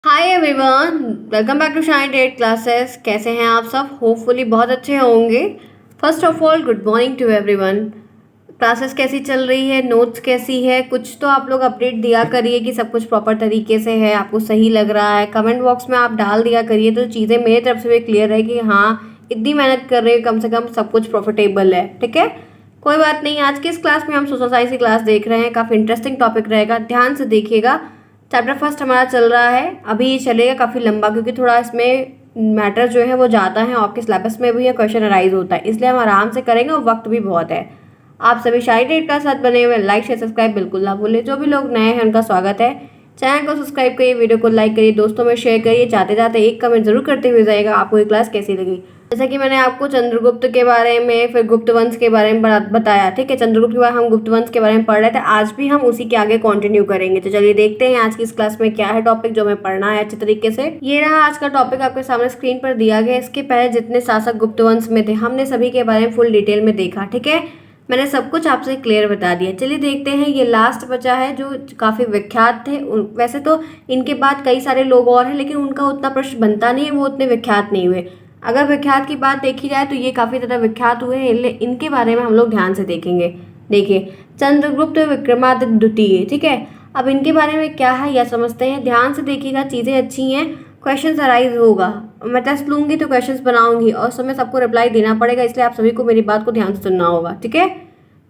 Hi everyone, welcome back to shine at classes. कैसे हैं आप सब? होपफुली बहुत अच्छे होंगे। First of all good morning to everyone. Classes कैसी चल रही है? नोट्स कैसी है? कुछ तो आप लोग अपडेट दिया करिए कि सब कुछ प्रॉपर तरीके से है, आपको सही लग रहा है। कमेंट बॉक्स में आप डाल दिया करिए तो चीज़ें मेरी तरफ से भी क्लियर है कि हाँ, इतनी मेहनत कर रहे हो, कम से कम सब कुछ प्रॉफिटेबल है। ठीक है, कोई बात नहीं। आज की इस क्लास में हम सोशल साइंस की क्लास देख रहे हैं। काफ़ी इंटरेस्टिंग टॉपिक रहेगा, ध्यान से देखिएगा। चैप्टर फर्स्ट हमारा चल रहा है, अभी ये चलेगा काफ़ी लंबा क्योंकि थोड़ा इसमें मैटर जो है वो ज़्यादा है। आपके सिलेबस में भी ये क्वेश्चन अराइज होता है, इसलिए हम आराम से करेंगे और वक्त भी बहुत है। आप सभी शाइन एट का साथ बने हुए, लाइक शेयर सब्सक्राइब बिल्कुल ना भूलें। जो भी लोग नए हैं उनका स्वागत है। चैनल को सब्सक्राइब करिए, वीडियो को लाइक करिए, दोस्तों में शेयर करिए। जाते जाते एक कमेंट जरूर करते हुए जाएगा आपको ये क्लास कैसी लगी। जैसा कि मैंने आपको चंद्रगुप्त के बारे में, फिर गुप्त वंश के बारे में बताया। ठीक है, चंद्रगुप्त के बाद हम गुप्त वंश के बारे में पढ़ रहे थे। आज भी हम उसी के आगे कंटिन्यू करेंगे। तो चलिए देखते हैं आज की इस क्लास में क्या है टॉपिक जो हमें पढ़ना है अच्छे तरीके से। ये रहा आज का टॉपिक, आपके सामने स्क्रीन पर दिया गया। इसके पहले जितने शासक गुप्त वंश में थे हमने सभी के बारे में फुल डिटेल में देखा। ठीक है, मैंने सब कुछ आपसे क्लियर बता दिया। चलिए देखते हैं, ये लास्ट बचा है जो काफ़ी विख्यात थे। वैसे तो इनके बाद कई सारे लोग और हैं, लेकिन उनका उतना प्रश्न बनता नहीं है, वो उतने विख्यात नहीं हुए। अगर विख्यात की बात देखी जाए तो ये काफ़ी ज़्यादा विख्यात हुए हैं, इनके बारे में हम लोग ध्यान से देखेंगे। देखिए, चंद्रगुप्त विक्रमादित्य द्वितीय। ठीक है, अब इनके बारे में क्या है यह समझते हैं। ध्यान से देखिएगा, चीज़ें अच्छी हैं। क्वेश्चंस अराइज होगा, मैं टेस्ट लूंगी तो क्वेश्चंस बनाऊंगी और समय सबको रिप्लाई देना पड़ेगा, इसलिए आप सभी को मेरी बात को ध्यान से सुनना होगा। ठीक है,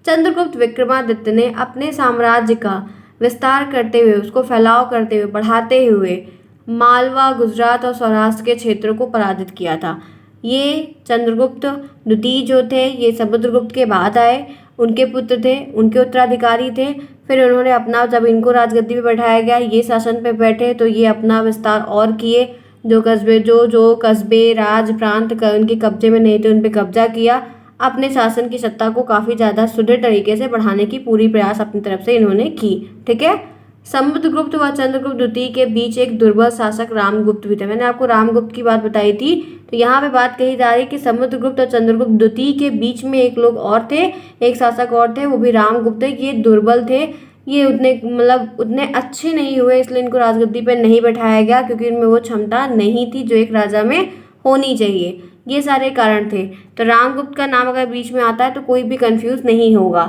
चंद्रगुप्त विक्रमादित्य ने अपने साम्राज्य का विस्तार करते हुए, उसको फैलाव करते हुए, बढ़ाते हुए मालवा, गुजरात और सौराष्ट्र के क्षेत्रों को पराजित किया था। ये चंद्रगुप्त द्वितीय जो थे ये समुद्रगुप्त के बाद आए, उनके पुत्र थे, उनके उत्तराधिकारी थे। फिर उन्होंने अपना, जब इनको राजगद्दी पे बैठाया गया, ये शासन पे बैठे तो ये अपना विस्तार और किए। जो कस्बे राज प्रांत उनके कब्जे में नहीं थे उन पे कब्जा किया। अपने शासन की सत्ता को काफ़ी ज़्यादा सुदृढ़ तरीके से बढ़ाने की पूरी प्रयास अपनी तरफ से इन्होंने की। ठीक है, समुद्रगुप्त व चंद्रगुप्त द्वितीय के बीच एक दुर्बल शासक रामगुप्त भी थे। मैंने आपको रामगुप्त की बात बताई थी, तो यहाँ पे बात कही जा रही है कि समुद्रगुप्त और चंद्रगुप्त द्वितीय के बीच में एक लोग और थे, एक शासक और थे, वो भी रामगुप्त। ये दुर्बल थे, ये उतने अच्छे नहीं हुए, इसलिए इनको राजगद्दी पर नहीं बैठाया गया क्योंकि इनमें वो क्षमता नहीं थी जो एक राजा में होनी चाहिए। ये सारे कारण थे। तो रामगुप्त का नाम अगर बीच में आता है तो कोई भी कंफ्यूज नहीं होगा।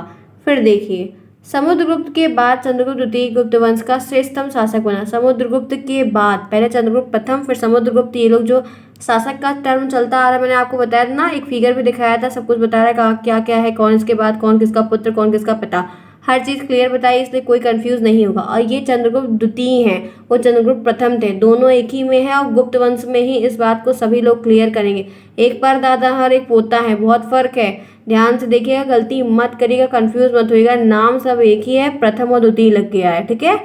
फिर देखिए, समुद्रगुप्त के बाद चंद्रगुप्त द्वितीय गुप्त वंश का श्रेष्ठतम शासक बना। समुद्रगुप्त के बाद पहले चंद्रगुप्त प्रथम, फिर समुद्रगुप्त, ये लोग जो शासक का टर्म चलता आ रहा है। मैंने आपको बताया था ना, एक फिगर भी दिखाया था, सब कुछ बता रहा है क्या क्या है, कौन इसके बाद कौन किसका पुत्र, कौन किसका पिता, हर चीज़ क्लियर बताई, इसलिए कोई कंफ्यूज नहीं होगा। और ये चंद्रगुप्त द्वितीय हैं, वो चंद्रगुप्त प्रथम थे, दोनों एक ही में है और गुप्त वंश में ही। इस बात को सभी लोग क्लियर करेंगे। एक बार दादा और एक पोता है, बहुत फर्क है। ध्यान से देखिएगा, गलती मत करिएगा, कंफ्यूज मत होइएगा। नाम सब एक ही है, प्रथम और द्वितीय लग गया है। ठीक है,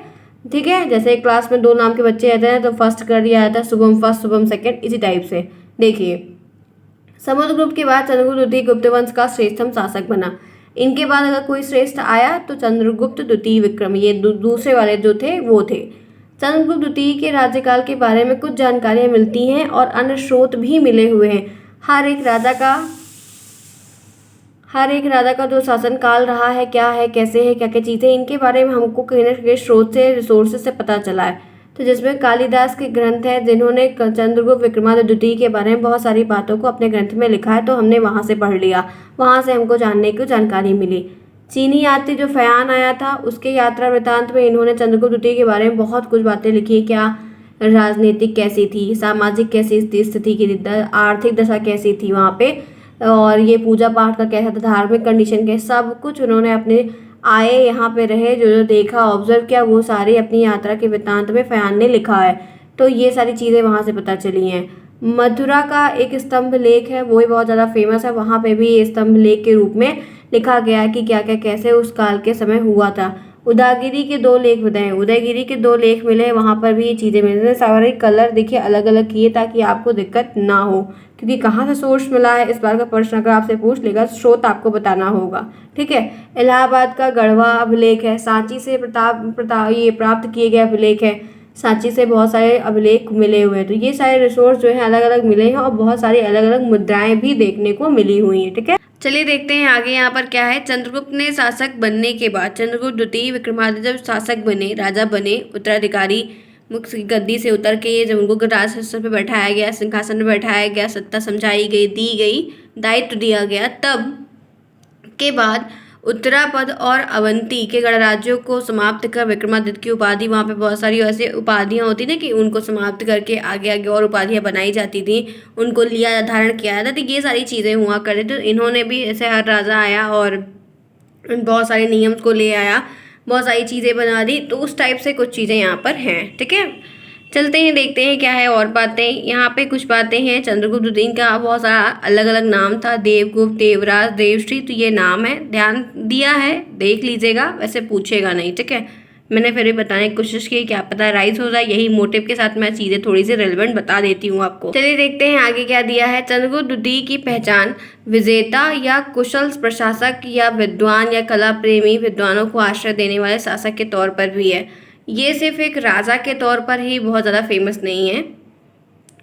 ठीक है। जैसे क्लास में दो नाम के बच्चे रहते हैं तो फर्स्ट कर दिया जाता है, शुभम फर्स्ट शुभम सेकंड, इसी टाइप से। देखिए, समुद्रगुप्त के बाद चंद्रगुप्त द्वितीय गुप्त वंश का श्रेष्ठतम शासक बना। इनके बाद अगर कोई श्रेष्ठ आया तो चंद्रगुप्त द्वितीय विक्रम, ये दूसरे वाले जो थे वो थे। चंद्रगुप्त द्वितीय के राज्यकाल के बारे में कुछ जानकारियां मिलती हैं और अन्य स्रोत भी मिले हुए हैं। हर एक राजा का जो शासन काल रहा है, क्या है, कैसे है, क्या क्या चीज़ें, इनके बारे में हमको कहीं ना कहीं स्रोत से, रिसोर्सेज से पता चला है। तो जिसमें कालिदास के ग्रंथ हैं जिन्होंने चंद्रगुप्त विक्रमादित्य द्वितीय के बारे में बहुत सारी बातों को अपने ग्रंथ में लिखा है, तो हमने वहाँ से पढ़ लिया, वहाँ से हमको जानने की जानकारी मिली। चीनी यात्री जो फयान आया था, उसके यात्रा वृतांत में इन्होंने चंद्रगुप्त द्वितीय के बारे में बहुत कुछ बातें लिखी। क्या राजनीतिक कैसी थी, सामाजिक कैसी स्थिति की, आर्थिक दशा कैसी थी वहाँ पे, और ये पूजा पाठ का कैसा था, धार्मिक कंडीशन के, सब कुछ उन्होंने अपने आए, यहाँ पे रहे, जो जो देखा, ऑब्जर्व किया, वो सारी अपनी यात्रा के वृत्तांत में फयान ने लिखा है। तो ये सारी चीज़ें वहाँ से पता चली हैं। मथुरा का एक स्तंभ लेख है, वो भी बहुत ज़्यादा फेमस है। वहाँ पे भी स्तंभ लेख के रूप में लिखा गया है कि क्या क्या कैसे उस काल के समय हुआ था। उदयगिरी के दो लेख बताए, उदयगिरी के दो लेख मिले, वहाँ पर भी ये चीज़ें मिले। सारे कलर देखिए अलग अलग किए ताकि आपको दिक्कत ना हो, क्योंकि कहाँ से सोर्स मिला है इस बार का प्रश्न अगर आपसे पूछ लेगा, स्रोत आपको बताना होगा। ठीक है, इलाहाबाद का गढ़वा अभिलेख है, सांची से ये प्राप्त किए गए अभिलेख है, सांची से बहुत सारे अभिलेख मिले हुए हैं। तो ये सारे रिसोर्स जो है अलग अलग मिले हैं और बहुत सारी अलग अलग मुद्राएं भी देखने को मिली हुई हैं। ठीक है, चलिए देखते हैं आगे यहाँ पर क्या है। चंद्रगुप्त ने शासक बनने के बाद, चंद्रगुप्त द्वितीय विक्रमादित्य जब शासक बने, राजा बने, उत्तराधिकारी मुख्य की गद्दी से उतर के जब उनको राजसिंहासन पे बैठाया गया, सिंहासन पे बैठाया गया, सत्ता समझाई गई, दी गई, दायित्व दिया गया, तब के बाद उत्तरापद और अवंती के गणराज्यों को समाप्त कर विक्रमादित्य की उपाधि, वहाँ पे बहुत सारी ऐसे उपाधियाँ होती ना कि उनको समाप्त करके आगे आगे और उपाधियाँ बनाई जाती थी, उनको लिया धारण किया जाता, तो ये सारी चीज़ें हुआ करती। तो इन्होंने भी ऐसे हर राजा आया और बहुत सारे नियम को ले आया, बहुत सारी चीज़ें बना दी, तो उस टाइप से कुछ चीज़ें यहाँ पर हैं। ठीक है, चलते हैं देखते हैं क्या है और बातें। यहाँ पे कुछ बातें हैं। चंद्रगुप्त द्वितीय का बहुत सारा अलग अलग नाम था, देवगुप्त, देवराज, देवश्री, तो ये नाम है, ध्यान दिया है, देख लीजिएगा, वैसे पूछेगा नहीं। ठीक है, मैंने फिर भी बताने की कोशिश की, क्या पता राइज हो जाए, यही मोटिव के साथ मैं चीज़ें थोड़ी सी रेलेवेंट बता देती हूँ आपको। चलिए देखते हैं आगे क्या दिया है। चंद्रगुप्त द्वितीय की पहचान विजेता या कुशल प्रशासक या विद्वान या कला प्रेमी विद्वानों को आश्रय देने वाले शासक के तौर पर भी है। ये सिर्फ एक राजा के तौर पर ही बहुत ज़्यादा फेमस नहीं है,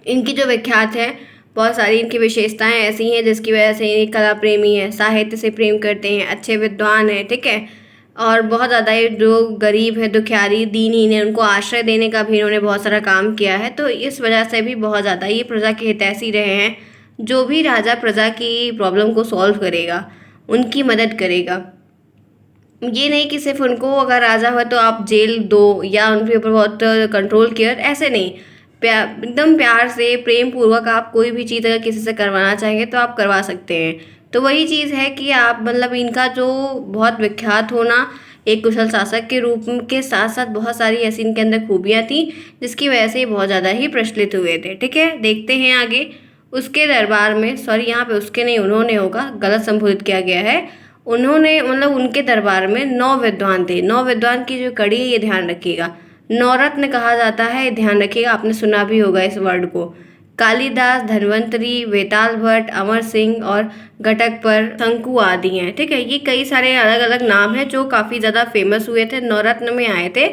इनकी जो विख्यात है, बहुत सारी इनकी विशेषताएं ऐसी हैं जिसकी वजह से ये कला प्रेमी है, साहित्य से प्रेम करते हैं, अच्छे विद्वान हैं। ठीक है, और बहुत ज़्यादा ये जो गरीब है, दुखियारी, दीनहीन है, उनको आश्रय देने का भी इन्होंने बहुत सारा काम किया है। तो इस वजह से भी बहुत ज़्यादा ये प्रजा के हितैषी रहे हैं। जो भी राजा प्रजा की प्रॉब्लम को सॉल्व करेगा, उनकी मदद करेगा, ये नहीं कि सिर्फ उनको अगर राजा हुआ तो आप जेल दो या उनके ऊपर बहुत कंट्रोल केयर, ऐसे नहीं, एकदम प्यार से प्रेम पूर्वक आप कोई भी चीज़ अगर किसी से करवाना चाहेंगे तो आप करवा सकते हैं। तो वही चीज़ है कि आप मतलब इनका जो बहुत विख्यात होना एक कुशल शासक के रूप के साथ साथ बहुत सारी ऐसी इनके अंदर खूबियाँ थी जिसकी वजह से ये बहुत ज़्यादा ही प्रचलित हुए थे। ठीक है, देखते हैं आगे। उसके दरबार में, सॉरी यहाँ पे उसके नहीं, उन्होंने होगा, गलत संबोधित किया गया है। उन्होंने मतलब उनके दरबार में 9 विद्वान थे। 9 विद्वान की जो कड़ी है ये ध्यान रखिएगा, नवरत्न कहा जाता है, ध्यान रखिएगा, आपने सुना भी होगा इस वर्ड को। कालिदास, धन्वंतरी, वेताल भट्ट, अमर सिंह और घटकपर, शंकु आदि हैं। ठीक है, ये कई सारे अलग अलग नाम हैं जो काफ़ी ज़्यादा फेमस हुए थे, नवरत्न में आए थे।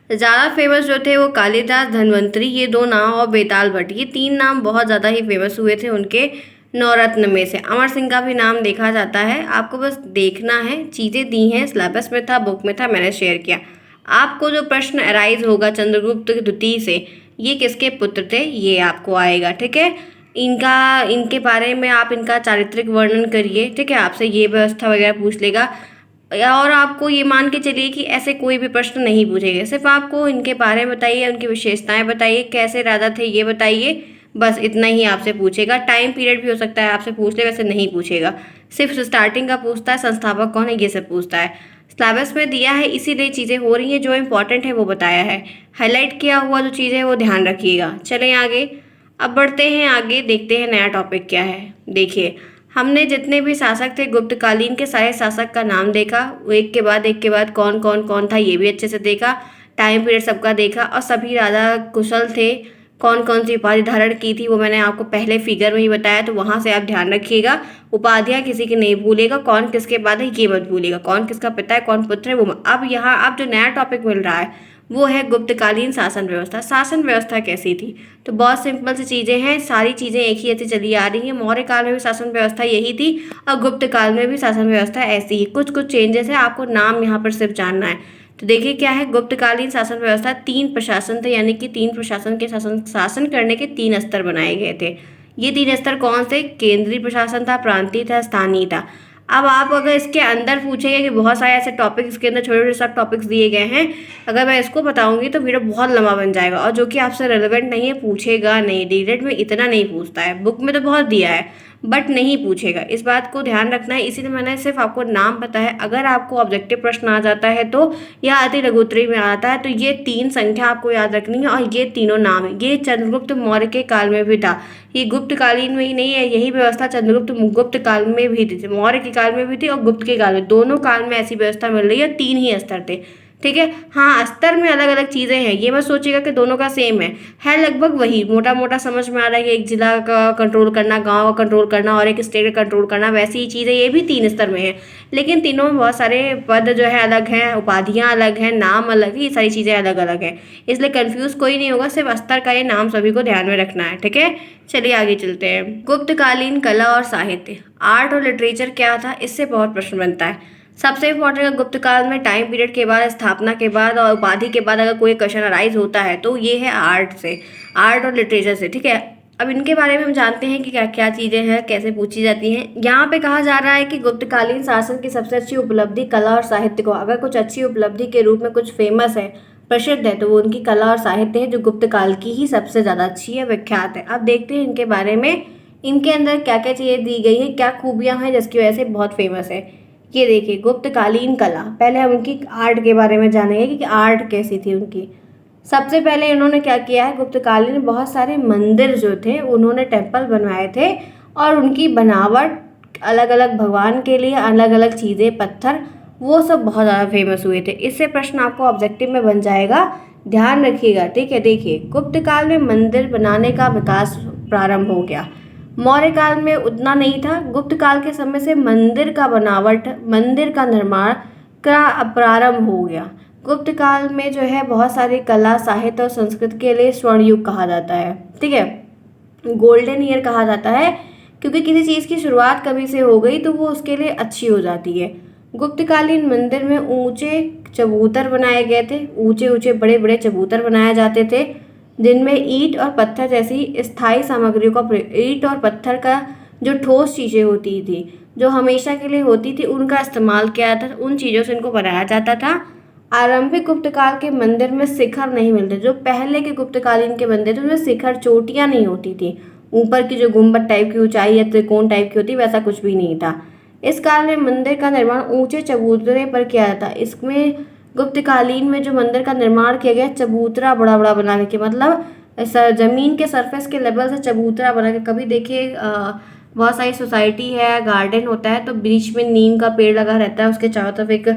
ज़्यादा फेमस जो थे वो कालिदास, धन्वंतरी, ये 2 नाम, और बेताल भट्ट, ये 3 नाम बहुत ज़्यादा ही फेमस हुए थे उनके नवरत्न में से। अमर सिंह का भी नाम देखा जाता है, आपको बस देखना है, चीज़ें दी हैं, सिलेबस में था, बुक में था, मैंने शेयर किया। आपको जो प्रश्न अराइज होगा चंद्रगुप्त द्वितीय से, ये किसके पुत्र थे, ये आपको आएगा। ठीक है, इनके बारे में आप इनका चारित्रिक वर्णन करिए। ठीक है, आपसे ये व्यवस्था वगैरह पूछ लेगा, और आपको ये मान के चलिए कि ऐसे कोई भी प्रश्न नहीं पूछेगा, सिर्फ आपको इनके बारे में बताइए, उनकी विशेषताएं बताइए, कैसे राजा थे ये बताइए, बस इतना ही आपसे पूछेगा। टाइम पीरियड भी हो सकता है आपसे पूछ ले, वैसे नहीं पूछेगा, सिर्फ स्टार्टिंग का पूछता है, संस्थापक कौन है ये सब पूछता है। सिलेबस में दिया है, इसीलिए चीज़ें हो रही हैं, जो इंपॉर्टेंट है वो बताया है, हाईलाइट किया हुआ जो चीज़ है वो ध्यान रखिएगा। चलें आगे, अब बढ़ते हैं आगे, देखते हैं नया टॉपिक क्या है। देखिए, हमने जितने भी शासक थे गुप्तकालीन के, सारे शासक का नाम देखा, वो एक के बाद कौन था ये भी अच्छे से देखा, टाइम पीरियड सबका देखा, और सभी राजा कुशल थे, कौन कौन सी उपाधि धारण की थी वो मैंने आपको पहले फिगर में ही बताया, तो वहाँ से आप ध्यान रखिएगा, उपाधियाँ किसी की नहीं भूलेगा, कौन किसके बाद है ये मत भूलेगा, कौन किसका पिता है, कौन पुत्र है वो अब यहाँ आप जो नया टॉपिक मिल रहा है वो है गुप्तकालीन शासन व्यवस्था। शासन व्यवस्था कैसी थी, तो बहुत सिंपल सी चीज़ें हैं, सारी चीज़ें एक ही ऐसी चली आ रही हैं। मौर्य काल में भी शासन व्यवस्था यही थी और गुप्त काल में भी शासन व्यवस्था ऐसी ही, कुछ चेंजेस है, आपको नाम यहाँ पर सिर्फ जानना है। तो देखिए क्या है, गुप्तकालीन शासन व्यवस्था 3 प्रशासन थे, यानी कि 3 प्रशासन के शासन करने के 3 स्तर बनाए गए थे। ये 3 स्तर कौन से, केंद्रीय प्रशासन था, प्रांतीय था, स्थानीय था। अब आप अगर इसके अंदर पूछेंगे कि बहुत सारे ऐसे टॉपिक्स इसके अंदर छोटे छोटे सब टॉपिक्स दिए गए हैं, अगर मैं इसको बताऊंगी तो वीडियो बहुत लंबा बन जाएगा, और जो कि आपसे रेलेवेंट नहीं है, पूछेगा नहीं, डीरेट में इतना नहीं पूछता है, बुक में तो बहुत दिया है बट नहीं पूछेगा, इस बात को ध्यान रखना है। इसीलिए मैंने सिर्फ आपको नाम पता है, अगर आपको ऑब्जेक्टिव प्रश्न आ जाता है तो या अति लघुत्तरी में आता है तो ये 3 संख्या आपको याद रखनी है, और ये तीनों नाम है। ये चंद्रगुप्त मौर्य के काल में भी था, ये गुप्तकालीन में ही नहीं है, यही व्यवस्था चंद्रगुप्त गुप्त काल में भी थी, मौर्य के काल में भी थी और गुप्त के काल में, दोनों काल में ऐसी व्यवस्था मिल रही है। 3 ही स्तर थे। ठीक है, हाँ स्तर में अलग अलग चीज़ें हैं, ये मत सोचिएगा कि दोनों का सेम है लगभग वही, मोटा मोटा समझ में आ रहा है कि एक जिला का कंट्रोल करना, गांव का कंट्रोल करना और एक स्टेट का कंट्रोल करना, वैसी ही चीज़ें ये भी 3 स्तर में है, लेकिन तीनों में बहुत सारे पद जो है अलग हैं, उपाधियाँ अलग हैं, नाम अलग है, ये सारी चीज़ें अलग अलग हैं, इसलिए कन्फ्यूज कोई नहीं होगा, सिर्फ स्तर का ये नाम सभी को ध्यान में रखना है। ठीक है, चलिए आगे चलते हैं। गुप्तकालीन कला और साहित्य, आर्ट और लिटरेचर क्या था, इससे बहुत प्रश्न बनता है। सबसे इम्पोर्टेंट, गुप्त काल में टाइम पीरियड के बाद, स्थापना के बाद और उपाधि के बाद अगर कोई क्वेश्चन अराइज होता है तो ये है आर्ट से, आर्ट और लिटरेचर से, ठीक है। अब इनके बारे में हम जानते हैं कि क्या क्या चीज़ें हैं, कैसे पूछी जाती हैं। यहाँ पे कहा जा रहा है कि गुप्तकालीन शासन की सबसे अच्छी उपलब्धि कला और साहित्य को, अगर कुछ अच्छी उपलब्धि के रूप में कुछ फेमस है, प्रसिद्ध है, तो वो उनकी कला और साहित्य है, जो गुप्त काल की ही सबसे ज़्यादा अच्छी है, विख्यात है। अब देखते हैं इनके बारे में, इनके अंदर क्या क्या चीज़ें दी गई हैं, क्या खूबियाँ हैं जिसकी वजह से बहुत फेमस है। ये देखिए, गुप्तकालीन कला, पहले हम उनकी आर्ट के बारे में जानेंगे कि आर्ट कैसी थी उनकी। सबसे पहले इन्होंने क्या किया है, गुप्तकालीन में बहुत सारे मंदिर जो थे उन्होंने टेम्पल बनवाए थे, और उनकी बनावट अलग अलग भगवान के लिए अलग अलग चीज़ें, पत्थर, वो सब बहुत ज़्यादा फेमस हुए थे। इससे प्रश्न आपको ऑब्जेक्टिव में बन जाएगा, ध्यान रखिएगा, ठीक है। देखिए, गुप्त काल में मंदिर बनाने का विकास प्रारंभ हो गया। मौर्य काल में उतना नहीं था, गुप्त काल के समय से मंदिर का बनावट, मंदिर का निर्माण का प्रारंभ हो गया। गुप्त काल में जो है बहुत सारी कला, साहित्य और संस्कृति के लिए स्वर्ण युग कहा जाता है, ठीक है, गोल्डन ईयर कहा जाता है, क्योंकि किसी चीज़ की शुरुआत कभी से हो गई तो वो उसके लिए अच्छी हो जाती है। गुप्तकालीन मंदिर में ऊंचे चबूतर बनाए गए थे, ऊंचे ऊंचे बड़े बड़े चबूतर बनाए जाते थे, जिनमें ईंट और पत्थर जैसी स्थायी सामग्रियों का ईंट और पत्थर का जो ठोस चीज़ें होती थी, जो हमेशा के लिए होती थी, उनका इस्तेमाल किया जाता था, उन चीज़ों से इनको बनाया जाता था। आरंभिक गुप्तकाल के मंदिर में शिखर नहीं मिलते, जो पहले के गुप्तकालीन के मंदिर थे उनमें शिखर, चोटियाँ नहीं होती थी, ऊपर की जो गुम्बद टाइप की ऊंचाई या त्रिकोण टाइप की होती, वैसा कुछ भी नहीं था। इस काल में मंदिर का निर्माण ऊंचे चबूतरे पर किया जाता। इसमें गुप्तकालीन में जो मंदिर का निर्माण किया गया, चबूतरा बड़ा बड़ा बना के, मतलब ऐसा जमीन के सरफेस के लेवल से चबूतरा बना के। कभी देखिए बहुत सारी सोसाइटी है, गार्डन होता है, तो बीच में नीम का पेड़ लगा रहता है, उसके चारों तरफ एक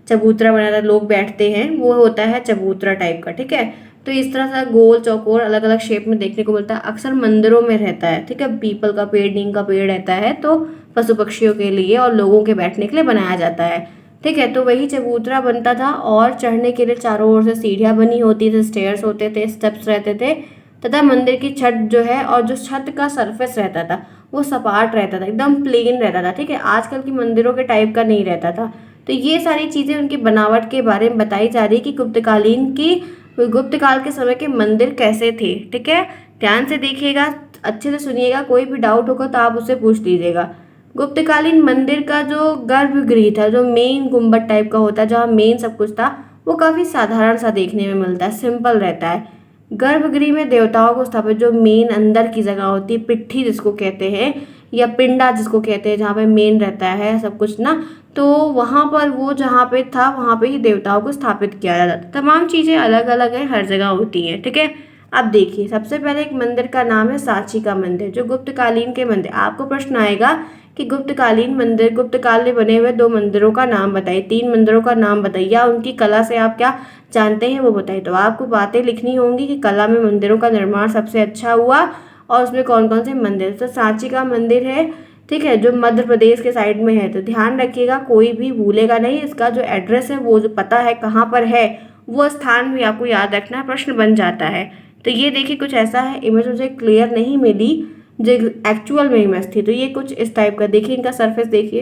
चबूतरा बना रहता है, लोग बैठते हैं, वो होता है चबूतरा टाइप का, ठीक है। तो इस तरह से गोल चौकोर अलग अलग शेप में देखने को मिलता है, अक्सर मंदिरों में रहता है, ठीक है। पीपल का पेड़, नीम का पेड़ रहता है, तो पशु पक्षियों के लिए और लोगों के बैठने के लिए बनाया जाता है, ठीक है। तो वही चबूतरा बनता था, और चढ़ने के लिए चारों ओर से सीढ़ियाँ बनी होती थी, स्टेयर्स होते थे, स्टेप्स रहते थे, तथा मंदिर की छत जो है, और जो छत का सरफेस रहता था वो सपाट रहता था, एकदम प्लेन रहता था, ठीक है, आजकल की मंदिरों के टाइप का नहीं रहता था। तो ये सारी चीज़ें उनकी बनावट के बारे में बताई जा रही है कि गुप्त काल के समय के मंदिर कैसे थे, ठीक है। ध्यान से देखिएगा, अच्छे से सुनिएगा, कोई भी डाउट होगा तो आप उससे पूछ लीजिएगा। गुप्तकालीन मंदिर का जो गर्भगृह था, जो मेन गुम्बद टाइप का होता है, जहाँ मेन सब कुछ था, वो काफ़ी साधारण सा देखने में मिलता है, सिंपल रहता है। गर्भगृह में देवताओं को स्थापित, जो मेन अंदर की जगह होती है, पिट्ठी जिसको कहते हैं, या पिंडा जिसको कहते हैं, जहाँ पे मेन रहता है सब कुछ ना, तो वहाँ पर वो जहाँ पे था वहाँ पे ही देवताओं को स्थापित किया जाता था। तमाम चीज़ें अलग अलग हैं, हर जगह होती हैं, ठीक है। अब देखिए, सबसे पहले एक मंदिर का नाम है सांची का मंदिर, जो गुप्तकालीन के मंदिर। आपको प्रश्न आएगा कि गुप्तकालीन मंदिर, गुप्तकाल में बने हुए 2 मंदिरों का नाम बताइए, 3 मंदिरों का नाम बताइए, या उनकी कला से आप क्या जानते हैं वो बताइए। तो आपको बातें लिखनी होंगी कि कला में मंदिरों का निर्माण सबसे अच्छा हुआ, और उसमें कौन कौन से मंदिर। तो सांची का मंदिर है, ठीक है, जो मध्य प्रदेश के साइड में है। तो ध्यान रखिएगा, कोई भी भूलेगा नहीं, इसका जो एड्रेस है, वो जो पता है कहाँ पर है, वो स्थान भी आपको याद रखना है, प्रश्न बन जाता है। तो ये देखिए, कुछ ऐसा है, इमेज मुझे क्लियर नहीं मिली जो एक्चुअल में इमेज थी, तो ये कुछ इस टाइप का देखिए, इनका सरफेस देखिए,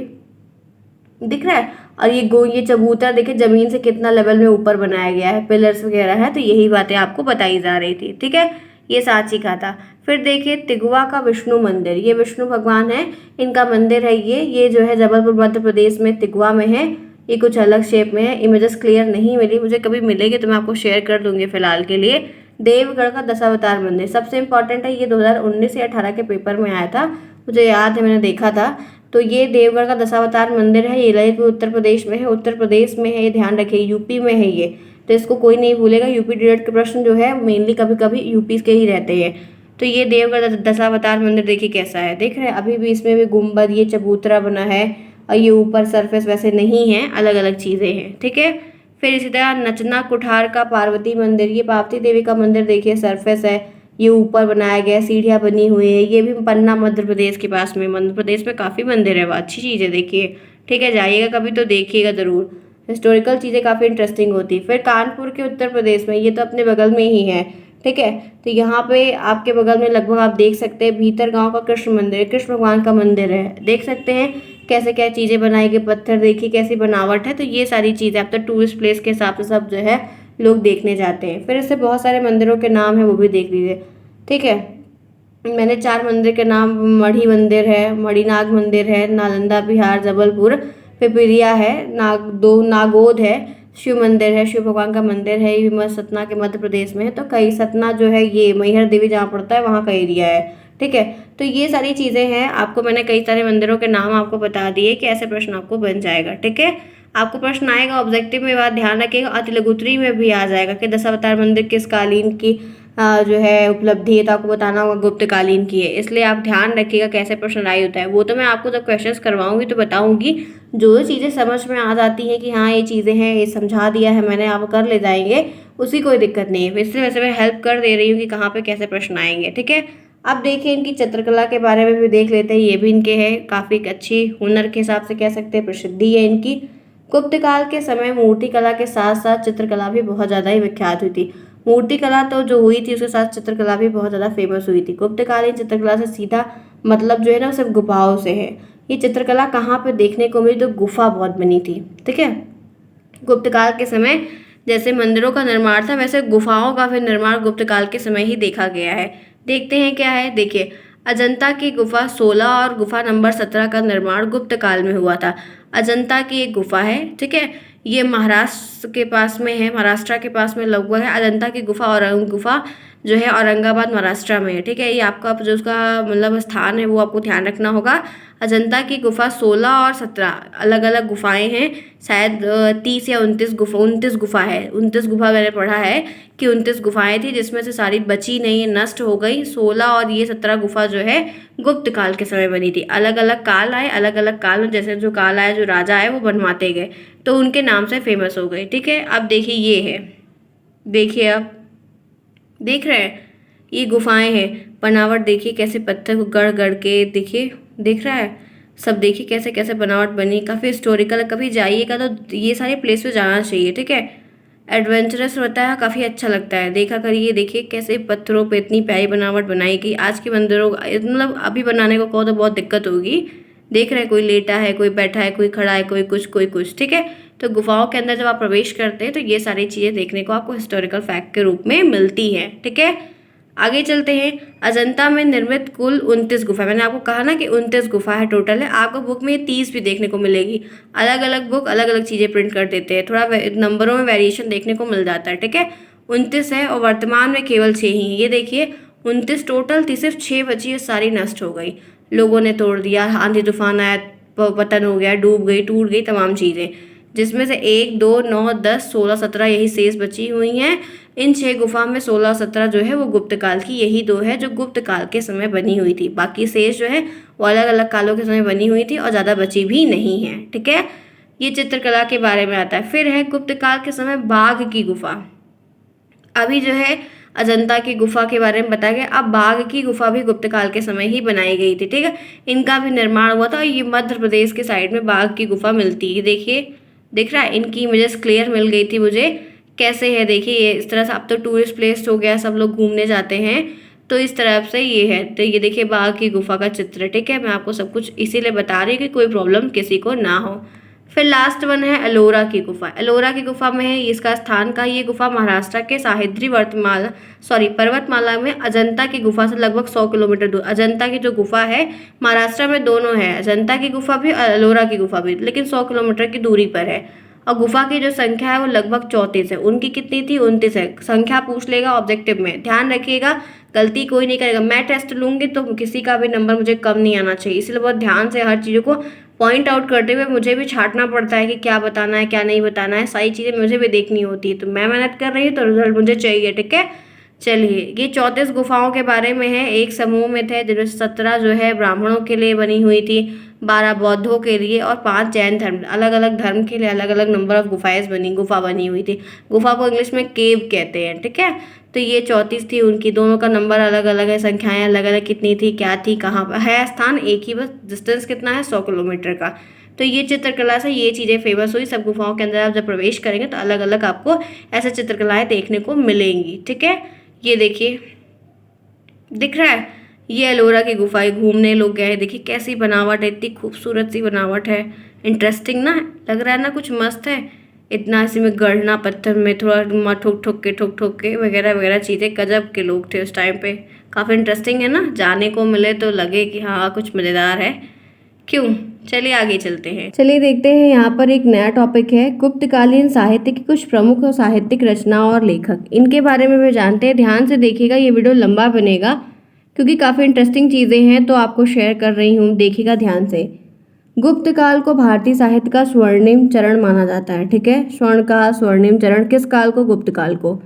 दिख रहा है। और ये चबूतरा देखिए जमीन से कितना लेवल में ऊपर बनाया गया है, पिलर्स वगैरह है, तो यही बातें आपको बताई जा रही थी, ठीक है। ये सांची का था। फिर देखिए, तिगवा का विष्णु मंदिर, ये विष्णु भगवान है, इनका मंदिर है ये जो है जबलपुर मध्य प्रदेश में तिगवा में है। ये कुछ अलग शेप में है, इमेजेस क्लियर नहीं मिली मुझे, कभी मिलेगी तो मैं आपको शेयर कर दूंगी फिलहाल के लिए। देवगढ़ का दशावतार मंदिर सबसे इंपॉर्टेंट है, ये 2019 या 18 के पेपर में आया था, मुझे याद है, मैंने देखा था। तो ये देवगढ़ का दशावतार मंदिर है, ये ललितपुर उत्तर प्रदेश में है, उत्तर प्रदेश में है, ये ध्यान रखिए, यूपी में है ये, तो इसको कोई नहीं भूलेगा। यूपी डिलेट के प्रश्न जो है मेनली कभी कभी यूपी के ही रहते हैं। तो ये देवगढ़ दशावतार मंदिर देखिए कैसा है, देख रहे हैं, अभी भी इसमें भी गुम्बद, ये चबूतरा बना है, और ये ऊपर सरफेस वैसे नहीं है, अलग अलग चीज़ें हैं, ठीक है। फिर इसी तरह नचना कुठार का पार्वती मंदिर, ये पार्वती देवी का मंदिर देखिए, सरफेस है, ये ऊपर बनाया गया, सीढ़ियाँ बनी हुई है, ये भी पन्ना मध्य प्रदेश के पास में, मध्य प्रदेश में काफ़ी मंदिर है, वो अच्छी चीज़ है, देखिए, ठीक है, जाइएगा कभी तो देखिएगा ज़रूर, हिस्टोरिकल चीज़ें काफ़ी इंटरेस्टिंग होती है। फिर कानपुर के उत्तर प्रदेश में, ये तो अपने बगल में ही है, ठीक है। तो यहाँ पे आपके बगल में लगभग आप देख सकते हैं भीतर गांव का कृष्ण मंदिर, कृष्ण भगवान का मंदिर है, देख सकते हैं कैसे क्या चीज़ें बनाई गई, पत्थर देखिए कैसी बनावट है। तो ये सारी चीज़ें अब तो टूरिस्ट प्लेस के हिसाब से सब जो है लोग देखने जाते हैं। फिर इससे बहुत सारे मंदिरों के नाम है वो भी देख लीजिए, ठीक है। मैंने 4 मंदिर के नाम, मढ़ी मंदिर है, मणिनाग मंदिर है, नालंदा बिहार जबलपुर, पिपरिया है, नागोद है, शिव मंदिर है, शिव भगवान का मंदिर है, ये सतना के मध्य प्रदेश में है। तो कई सतना जो है ये मैहर देवी जहाँ पड़ता है वहाँ का एरिया है, ठीक है। तो ये सारी चीज़ें हैं, आपको मैंने कई सारे मंदिरों के नाम आपको बता दिए कि ऐसे प्रश्न आपको बन जाएगा, ठीक है। आपको प्रश्न आएगा ऑब्जेक्टिव में, बात ध्यान रखिएगा, अति लघुत्तरी में भी आ जाएगा कि दशावतार मंदिर किस कालीन की जो है उपलब्धि है, तो आपको बताना होगा गुप्त कालीन की है। इसलिए आप ध्यान रखिएगा कैसे प्रश्न राय होता है। वो तो मैं आपको जब क्वेश्चंस करवाऊंगी तो बताऊंगी, जो चीज़ें समझ में आ जाती हैं कि हाँ ये चीज़ें हैं, ये समझा दिया है मैंने, आप कर ले जाएंगे, उसकी कोई दिक्कत नहीं है। इसलिए वैसे मैं हेल्प कर दे रही हूँ कि कहाँ पे कैसे प्रश्न आएंगे, ठीक है। अब देखिए इनकी चित्रकला के बारे में भी देख लेते हैं। ये भी इनके है काफ़ी अच्छी हुनर के हिसाब से कह सकते हैं प्रसिद्धि है इनकी। गुप्त काल के समय मूर्ति कला के साथ साथ चित्रकला भी बहुत ज़्यादा ही विख्यात हुई थी। मूर्ति कला तो जो हुई थी उसके साथ चित्रकला भी बहुत ज़्यादा फेमस हुई थी। गुप्तकालीन चित्रकला से सीधा मतलब जो है ना सिर्फ गुफाओं से है। ये चित्रकला कहाँ पे देखने को मिली, तो गुफा बहुत बनी थी, ठीक है। गुप्तकाल के समय जैसे मंदिरों का निर्माण था, वैसे गुफाओं का भी निर्माण गुप्तकाल के समय ही देखा गया है। देखते हैं क्या है, देखिए अजंता की गुफा 16 और गुफा नंबर 17 का निर्माण गुप्त काल में हुआ था। अजंता की एक गुफा है, ठीक है, ये महाराष्ट्र के पास में है, महाराष्ट्र के पास में लगभग है। अजंता की गुफा और गुफा जो है औरंगाबाद महाराष्ट्र में है, ठीक है। ये आपका जो उसका मतलब स्थान है वो आपको ध्यान रखना होगा। अजंता की गुफा 16 और 17 अलग अलग गुफाएं हैं, शायद 30 या 29 गुफा है। 29 गुफा मैंने पढ़ा है कि 29 गुफाएं थी, जिसमें से सारी बची नहीं, नष्ट हो गई। 16 और ये 17 गुफा जो है गुप्त काल के समय बनी थी। अलग अलग काल आए, अलग अलग काल में जैसे जो काल आया, जो राजा है वो बनवाते गए तो उनके नाम से फेमस हो गए, ठीक है। अब देखिए ये है, देखिए आप देख रहे हैं ये गुफाएं हैं, बनावट देखिए कैसे पत्थर को गढ़ गढ़ के, देखिए दिख रहा है सब, देखिए कैसे कैसे बनावट बनी, काफ़ी हिस्टोरिकल है। कभी जाइएगा तो ये सारे प्लेस पे जाना चाहिए, ठीक है। एडवेंचरस होता है, काफ़ी अच्छा लगता है, देखा करिए। देखिए कैसे पत्थरों पे इतनी प्यारी बनावट बनाई गई। आज के मंदिरों मतलब अभी बनाने को कहो तो बहुत दिक्कत होगी। देख रहे हैं कोई लेटा है, कोई बैठा है, कोई खड़ा है, कोई कुछ, ठीक है। तो गुफाओं के अंदर जब आप प्रवेश करते हैं तो ये सारी चीज़ें देखने को आपको हिस्टोरिकल फैक्ट के रूप में मिलती हैं, ठीक है। आगे चलते हैं। अजंता में निर्मित कुल 29 गुफा, मैंने आपको कहा ना कि 29 गुफा है टोटल है। आपको बुक में 30 भी देखने को मिलेगी। अलग अलग बुक अलग अलग चीज़ें प्रिंट कर देते हैं, थोड़ा नंबरों में वेरिएशन देखने को मिल जाता है, ठीक है। 29 है और वर्तमान में केवल 6 ही। ये देखिए 29 टोटल थी, सिर्फ 6 बची है, सारी नष्ट हो गई, लोगों ने तोड़ दिया, आंधी तूफान आया, पतन हो गया, डूब गई, टूट गई तमाम चीज़ें। जिसमें से 1, 2, 9, 10, 16, 17 यही शेष बची हुई हैं। इन 6 गुफा में 16, 17 जो है वो गुप्त काल की, यही 2 है जो गुप्त काल के समय बनी हुई थी। बाकी शेष जो है वो अलग अलग कालों के समय बनी हुई थी और ज़्यादा बची भी नहीं है, ठीक है। ये चित्रकला के बारे में आता है। फिर है गुप्त काल के समय बाघ की गुफा। अभी जो है अजंता की गुफा के बारे में बताया गया, अब बाघ की गुफा भी गुप्त काल के समय ही बनाई गई थी, ठीक है। इनका भी निर्माण हुआ था और ये मध्य प्रदेश के साइड में बाघ की गुफा मिलती है। देखिए दिख रहा है, इनकी इमेजेस क्लियर मिल गई थी मुझे कैसे है। देखिए ये इस तरह से, अब तो टूरिस्ट प्लेस हो गया, सब लोग घूमने जाते हैं, तो इस तरह से ये है। तो ये देखिए बाघ की गुफा का चित्र, ठीक है। मैं आपको सब कुछ इसीलिए बता रही हूँ कि कोई प्रॉब्लम किसी को ना हो। फिर लास्ट वन है एलोरा की गुफा। एलोरा की गुफा में है इसका स्थान का, ये गुफा महाराष्ट्र के सह्याद्री पर्वतमाला में अजंता की गुफा से लगभग 100 किलोमीटर दूर। अजंता की जो गुफा है महाराष्ट्र में दोनों है, अजंता की गुफा भी और एलोरा की गुफा भी, लेकिन 100 किलोमीटर की दूरी पर है। और गुफा की जो संख्या है वो लगभग 34 है। उनकी कितनी थी? 29 है। संख्या पूछ लेगा ऑब्जेक्टिव में, ध्यान रखिएगा, गलती कोई नहीं करेगा। मैं टेस्ट लूंगी तो किसी का भी नंबर मुझे कम नहीं आना चाहिए, इसलिए बहुत ध्यान से हर चीज़ों को पॉइंट आउट करते हुए मुझे भी छांटना पड़ता है कि क्या बताना है क्या नहीं बताना है, सारी चीज़ें मुझे भी देखनी होती है। तो मैं मेहनत कर रही हूँ तो रिजल्ट मुझे चाहिए, ठीक है। चलिए ये 34 गुफाओं के बारे में है। एक समूह में थे, जिनमें 17 जो है ब्राह्मणों के लिए बनी हुई थी, 12 बौद्धों के लिए और 5 जैन धर्म, अलग अलग धर्म के लिए अलग अलग नंबर ऑफ गुफा बनी हुई थी। गुफा को इंग्लिश में केव कहते हैं, ठीक है। तो ये 34 थी उनकी, दोनों का नंबर अलग अलग है, संख्याएं अलग अलग कितनी थी, क्या थी, कहाँ पर है स्थान, एक ही, बस डिस्टेंस कितना है 100 किलोमीटर का। तो ये चित्रकला से ये चीज़ें फेमस हुई। सब गुफाओं के अंदर आप जब प्रवेश करेंगे तो अलग अलग आपको ऐसे चित्रकलाएं देखने को मिलेंगी, ठीक है। ये देखिए दिख रहा है, ये एलोरा की गुफा घूमने लोग गए हैं। देखिए कैसी बनावट है, इतनी खूबसूरत सी बनावट है। इंटरेस्टिंग ना, लग रहा है ना कुछ मस्त है। इतना इसी में गढ़ना पत्थर में थोड़ा ठोक ठोक के वगैरह वगैरह चीज़ें, गजब के लोग थे उस टाइम पे। काफ़ी इंटरेस्टिंग है ना, जाने को मिले तो लगे कि हाँ कुछ मज़ेदार है। क्यों, चलिए आगे चलते हैं। चलिए देखते हैं, यहाँ पर एक नया टॉपिक है, गुप्तकालीन साहित्य की कुछ प्रमुख साहित्यिक रचना और लेखक। इनके बारे में भी जानते हैं। ध्यान से देखिएगा, ये वीडियो लंबा बनेगा क्योंकि काफ़ी इंटरेस्टिंग चीज़ें हैं, तो आपको शेयर कर रही हूँ, देखिएगा ध्यान से। गुप्त काल को भारतीय साहित्य का स्वर्णिम चरण माना जाता है। ठीक है, स्वर्ण का स्वर्णिम चरण किस काल को? गुप्त काल को।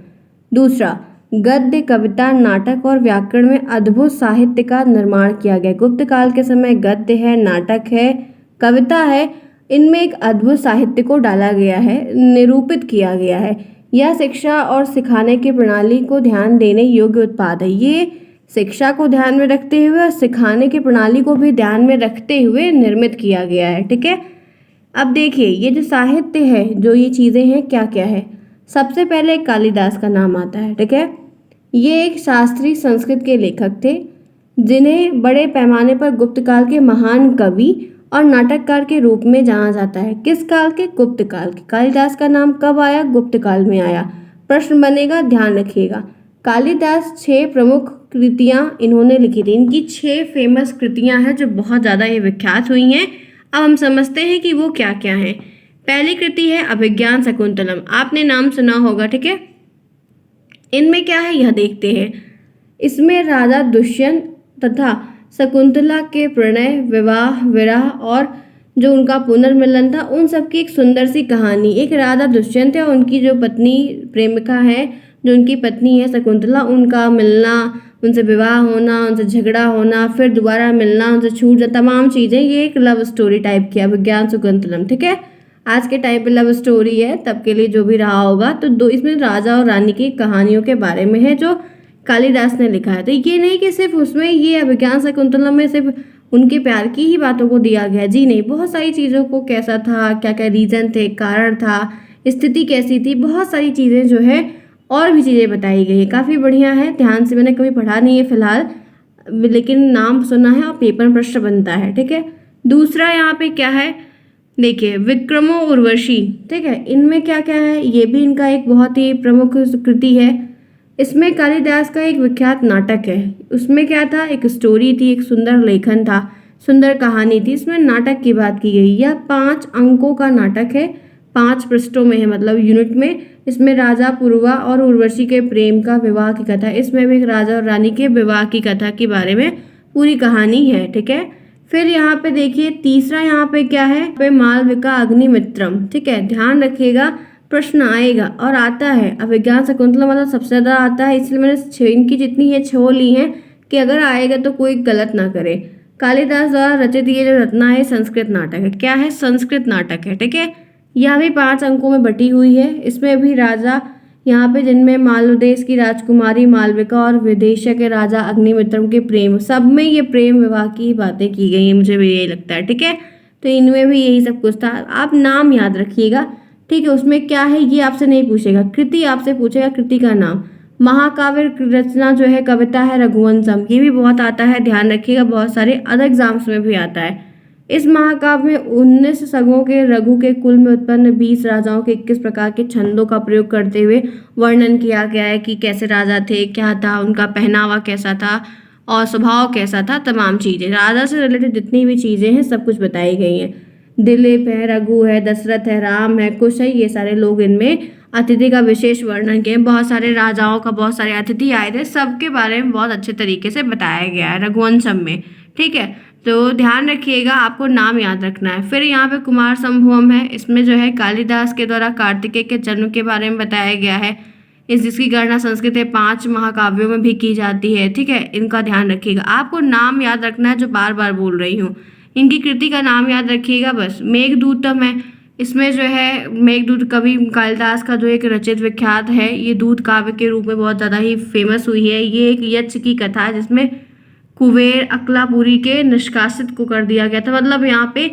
दूसरा, गद्य, कविता, नाटक और व्याकरण में अद्भुत साहित्य का निर्माण किया गया। गुप्त काल के समय गद्य है, नाटक है, कविता है, इनमें एक अद्भुत साहित्य को डाला गया है, निरूपित किया गया है। यह शिक्षा और सिखाने की प्रणाली को ध्यान देने योग्य उत्पाद है। ये शिक्षा को ध्यान में रखते हुए और सिखाने की प्रणाली को भी ध्यान में रखते हुए निर्मित किया गया है। ठीक है, अब देखिए ये जो साहित्य है, जो ये चीज़ें हैं, क्या क्या है। सबसे पहले कालिदास का नाम आता है। ठीक है, ये एक शास्त्रीय संस्कृत के लेखक थे जिन्हें बड़े पैमाने पर गुप्त काल के महान कवि और नाटककार के रूप में जाना जाता है। किस काल के? गुप्त काल के। कालिदास का नाम कब आया? गुप्त काल में आया। प्रश्न बनेगा, ध्यान रखिएगा। कालिदास 6 प्रमुख कृतियां इन्होंने लिखी थी। इनकी 6 फेमस कृतियां हैं जो बहुत ज़्यादा ये विख्यात हुई हैं। अब हम समझते हैं कि वो क्या क्या हैं। पहली कृति है अभिज्ञान शकुंतलम, आपने नाम सुना होगा। ठीक है, इनमें क्या है यह देखते हैं। इसमें राजा दुष्यंत तथा शकुंतला के प्रणय, विवाह, विरह और जो उनका पुनर्मिलन था, उन सब की एक सुंदर सी कहानी। एक राजा दुष्यंत है और उनकी जो पत्नी प्रेमिका है, जो उनकी पत्नी है शकुंतला, उनका मिलना, उनसे विवाह होना, उनसे झगड़ा होना, फिर दोबारा मिलना, उनसे छूट जाना, तमाम चीज़ें, ये एक लव स्टोरी टाइप की अभिज्ञान शकुंतलम। ठीक है, आज के टाइम पे लव स्टोरी है, तब के लिए जो भी रहा होगा। तो इसमें राजा और रानी की कहानियों के बारे में है जो कालिदास ने लिखा है। तो ये नहीं कि सिर्फ उसमें ये अभिज्ञान शकुंतलम में सिर्फ उनके प्यार की ही बातों को दिया गया, जी नहीं, बहुत सारी चीज़ों को, कैसा था, क्या क्या रीज़न थे, कारण था, स्थिति कैसी थी, बहुत सारी चीज़ें जो है और भी चीज़ें बताई गई है। काफ़ी बढ़िया है, ध्यान से, मैंने कभी पढ़ा नहीं है फिलहाल, लेकिन नाम सुना है और पेपर में प्रश्न बनता है। ठीक है, दूसरा यहाँ पे क्या है, देखिए विक्रमो उर्वशी। ठीक है, इनमें क्या क्या है, ये भी इनका एक बहुत ही प्रमुख कृति है। इसमें कालिदास का एक विख्यात नाटक है। उसमें क्या था, एक स्टोरी थी, एक सुंदर लेखन था, सुंदर कहानी थी। इसमें नाटक की बात की गई। यह 5 अंकों का नाटक है, 5 पृष्ठों में है, मतलब यूनिट में। इसमें राजा पुरवा और उर्वशी के प्रेम का, विवाह की कथा, इसमें भी एक राजा और रानी के विवाह की कथा के बारे में पूरी कहानी है। ठीक है, फिर यहाँ पे देखिए तीसरा, यहाँ पे क्या है, पे मालविका अग्निमित्रम। ठीक है, ध्यान रखिएगा, प्रश्न आएगा और आता है। अभिज्ञान शकुंतलम मतलब सबसे ज़्यादा आता है, इसलिए मैंने इनकी जितनी है 6 ली हैं कि अगर आएगा तो कोई गलत ना करे। कालिदास द्वारा रचित ये जो रचना है संस्कृत नाटक है। क्या है? संस्कृत नाटक है। ठीक है, यह भी 5 अंकों में बटी हुई है। इसमें भी राजा यहाँ पे, जिनमें मालवदेश की राजकुमारी मालविका और विदेश के राजा अग्निमित्रम के प्रेम, सब में ये प्रेम विवाह की बातें की गई हैं, मुझे भी यही लगता है। ठीक है, तो इनमें भी यही सब कुछ था। आप नाम याद रखिएगा। ठीक है, उसमें क्या है ये आपसे नहीं पूछेगा, कृति आपसे पूछेगा, कृति का नाम। महाकाव्य रचना जो है, कविता है रघुवंशम, ये भी बहुत आता है, ध्यान रखिएगा, बहुत सारे अदर एग्जाम्स में भी आता है। इस महाकाव्य में 19 सगों के रघु के कुल में उत्पन्न 20 राजाओं के 21 प्रकार के छंदों का प्रयोग करते हुए वर्णन किया गया है कि कैसे राजा थे, क्या था, उनका पहनावा कैसा था और स्वभाव कैसा था, तमाम चीज़ें, राजा से रिलेटेड जितनी भी चीज़ें हैं सब कुछ बताई गई हैं। दिलीप है, रघु है, दशरथ है, राम है, कुश है, ये सारे लोग इनमें अतिथि का विशेष वर्णन किए। बहुत सारे राजाओं का, बहुत सारे अतिथि आए थे, सबके बारे में बहुत अच्छे तरीके से बताया गया है रघुवंशम में। ठीक है, तो ध्यान रखिएगा, आपको नाम याद रखना है। फिर यहाँ पे कुमार संभवम है, इसमें जो है कालिदास के द्वारा कार्तिकेय के जन्म के बारे में बताया गया है। जिसकी गणना संस्कृत के 5 महाकाव्यों में भी की जाती है। ठीक है, इनका ध्यान रखिएगा, आपको नाम याद रखना है, जो बार बार बोल रही हूँ। इनकी कृति का नाम याद रखिएगा बस। मेघदूतम है, इसमें जो है मेघदूत कवि कालिदास का जो एक रचित विख्यात है, ये दूत काव्य के रूप में बहुत ज़्यादा ही फेमस हुई है। ये एक यक्ष की कथा है जिसमें कुबेर अकलापुरी के निष्कासित को कर दिया गया था। मतलब यहाँ पे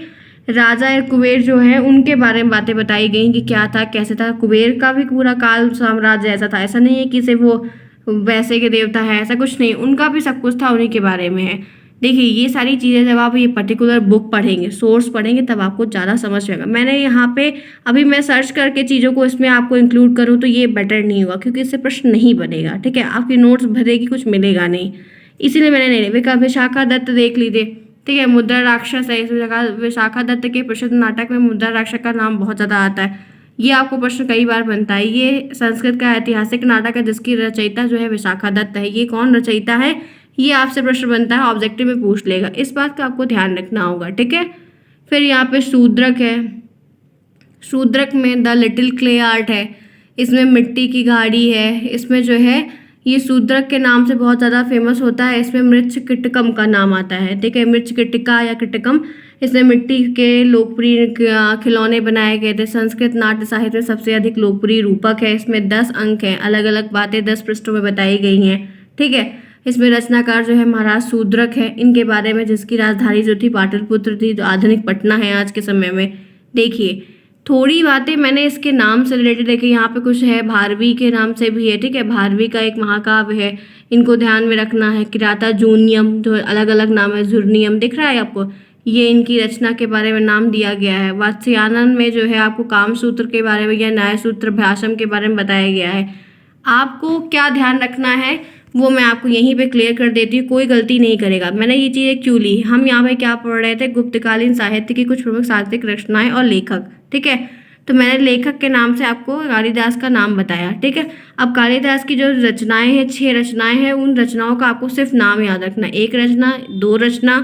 राजा कुबेर जो है उनके बारे में बातें बताई गई कि क्या था, कैसे था। कुबेर का भी पूरा काल साम्राज्य ऐसा था, ऐसा नहीं है कि सिर्फ वो वैसे के देवता है, ऐसा कुछ नहीं, उनका भी सब कुछ था, उन्हीं के बारे में है। देखिए ये सारी चीज़ें जब आप ये पर्टिकुलर बुक पढ़ेंगे, सोर्स पढ़ेंगे, तब आपको ज़्यादा समझ में आएगा। मैंने यहाँ पे अभी मैं सर्च करके चीज़ों को इसमें आपको इंक्लूड करूँ तो ये बेटर नहीं होगा, क्योंकि इससे प्रश्न नहीं बनेगा, ठीक है, आपकी नोट्स भरेगी, कुछ मिलेगा नहीं, इसीलिए मैंने नहीं। विशाखा दत्त देख लीजिए, ठीक है, मुद्रा राक्षस है, इसमें विशाखा दत्त के प्रसिद्ध नाटक में मुद्रा राक्षस का नाम बहुत ज़्यादा आता है, ये आपको प्रश्न कई बार बनता है। ये संस्कृत का ऐतिहासिक नाटक है जिसकी रचयिता जो है विशाखा दत्त है। ये कौन रचयिता है, ये आपसे प्रश्न बनता है, ऑब्जेक्टिव में पूछ लेगा, इस बात का आपको ध्यान रखना होगा, ठीक है। फिर यहाँ पे शूद्रक है, शूद्रक में द लिटिल क्ले आर्ट है, इसमें मिट्टी की गाड़ी है, इसमें जो है ये शूद्रक के नाम से बहुत ज़्यादा फेमस होता है। इसमें मृच्छ कीटकम का नाम आता है, ठीक है, मृच्छ कीटिका या कीटकम। इसमें मिट्टी के लोकप्रिय खिलौने बनाए गए थे। संस्कृत नाट्य साहित्य में सबसे अधिक लोकप्रिय रूपक है। इसमें 10 अंक हैं, अलग अलग बातें 10 पृष्ठों में बताई गई हैं, ठीक है। इसमें रचनाकार जो है महाराज शूद्रक है, इनके बारे में, जिसकी राजधानी जो थी पाटलिपुत्र थी, जो आधुनिक पटना है आज के समय में। देखिए थोड़ी बातें मैंने इसके नाम से रिलेटेड देखी, यहाँ पे कुछ है, भारवी के नाम से भी है, ठीक है, भारवी का एक महाकाव्य है, इनको ध्यान में रखना है। किराता जूनियम, जो अलग अलग नाम है, जुर्नियम, दिख रहा है आपको, ये इनकी रचना के बारे में नाम दिया गया है। वात्स्यायन में जो है आपको कामसूत्र के बारे में या न्याय सूत्र भाषम के बारे में बताया गया है। आपको क्या ध्यान रखना है वो मैं आपको यहीं पे क्लियर कर देती हूँ, कोई गलती नहीं करेगा। मैंने ये चीज़ें क्यों ली, हम यहाँ पे क्या पढ़ रहे थे, गुप्तकालीन साहित्य की कुछ प्रमुख साहित्यिक रचनाएं और लेखक, ठीक है। तो मैंने लेखक के नाम से आपको कालिदास का नाम बताया, ठीक है। अब कालिदास की जो रचनाएं हैं, 6 रचनाएं हैं, उन रचनाओं का आपको सिर्फ नाम याद रखना। एक रचना, 2 रचना,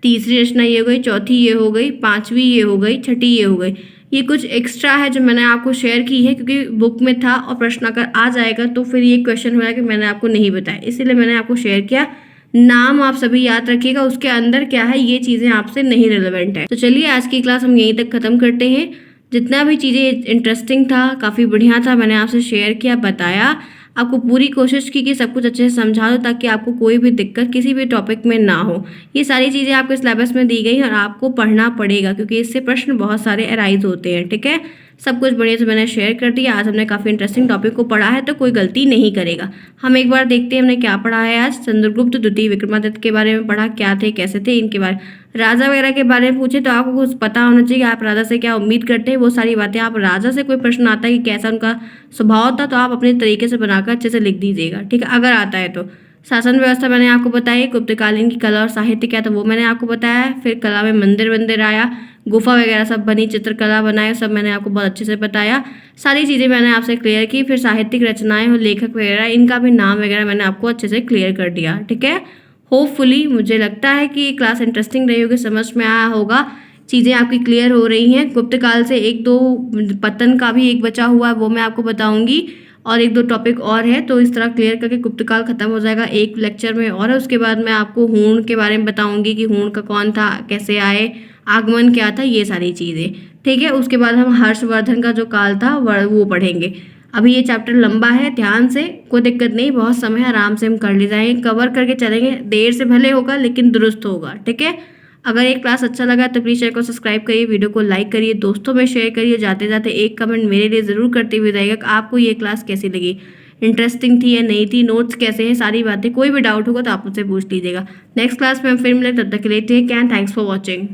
तीसरी रचना ये हो गई, चौथी ये हो गई, पांचवी ये हो गई, छठी ये हो गई। ये कुछ एक्स्ट्रा है जो मैंने आपको शेयर की है, क्योंकि बुक में था और प्रश्न अगर आ जाएगा तो फिर ये क्वेश्चन होगा कि मैंने आपको नहीं बताया, इसीलिए मैंने आपको शेयर किया। नाम आप सभी याद रखिएगा, उसके अंदर क्या है ये चीज़ें आपसे नहीं रिलेवेंट है। तो चलिए आज की क्लास हम यहीं तक ख़त्म करते हैं। जितना भी चीज़ें इंटरेस्टिंग था, काफ़ी बढ़िया था, मैंने आपसे शेयर किया, बताया, आपको पूरी कोशिश की कि सब कुछ अच्छे से समझा दो, ताकि आपको कोई भी दिक्कत किसी भी टॉपिक में ना हो। ये सारी चीज़ें आपके सिलेबस में दी गई और आपको पढ़ना पड़ेगा, क्योंकि इससे प्रश्न बहुत सारे अराइज होते हैं, ठीक है। सब कुछ बढ़िया से मैंने शेयर कर दिया। आज हमने काफ़ी इंटरेस्टिंग टॉपिक को पढ़ा है, तो कोई गलती नहीं करेगा। हम एक बार देखते हैं हमने क्या पढ़ा है आज। चंद्रगुप्त द्वितीय विक्रमादित्य के बारे में पढ़ा, क्या थे, कैसे थे, इनके बारे, राजा वगैरह के बारे में पूछे तो आपको कुछ पता होना चाहिए, आप राजा से क्या उम्मीद करते हैं, वो सारी बातें। आप राजा से कोई प्रश्न आता है कि कैसा उनका स्वभाव था, तो आप अपने तरीके से बनाकर अच्छे से लिख दीजिएगा, ठीक है, अगर आता है तो। शासन व्यवस्था मैंने आपको बताई, गुप्तकालीन की कला और साहित्य क्या था वो मैंने आपको बताया। फिर कला में मंदिर वंदिर आया, गुफा वगैरह सब बनी, चित्रकला बनाए, सब मैंने आपको बहुत अच्छे से बताया। सारी चीज़ें मैंने आपसे क्लियर की। फिर साहित्यिक रचनाएं और लेखक वगैरह, इनका भी नाम वगैरह मैंने आपको अच्छे से क्लियर कर दिया, ठीक है। होपफुली मुझे लगता है कि क्लास इंटरेस्टिंग रही होगी, समझ में आया होगा, चीज़ें आपकी क्लियर हो रही हैं। गुप्त काल से 1-2 पतन का भी एक बचा हुआ है, वो मैं आपको बताऊंगी, और 1-2 टॉपिक और है, तो इस तरह क्लियर करके गुप्तकाल खत्म हो जाएगा एक लेक्चर में। और उसके बाद मैं आपको हूण के बारे में बताऊंगी कि हूण का कौन था, कैसे आए, आगमन क्या था, ये सारी चीज़ें, ठीक है। उसके बाद हम हर्षवर्धन का जो काल था वो पढ़ेंगे। अभी ये चैप्टर लंबा है, ध्यान से, कोई दिक्कत नहीं, बहुत समय है, आराम से हम कर ले जाएंगे, कवर करके चलेंगे, देर से भले होगा लेकिन दुरुस्त होगा, ठीक है। अगर एक क्लास अच्छा लगा तो प्लीज़ चैनल को सब्सक्राइब करिए, वीडियो को लाइक करिए, दोस्तों में शेयर करिए, जाते जाते एक कमेंट मेरे लिए ज़रूर करते हुए जाइएगा कि आपको ये क्लास कैसी लगी, इंटरेस्टिंग थी या नहीं थी, नोट्स कैसे हैं, सारी बातें। कोई भी डाउट होगा तो आप मुझसे पूछ लीजिएगा। नेक्स्ट क्लास में हम फिर मिलें, तब तक के लिए take care, thanks for watching.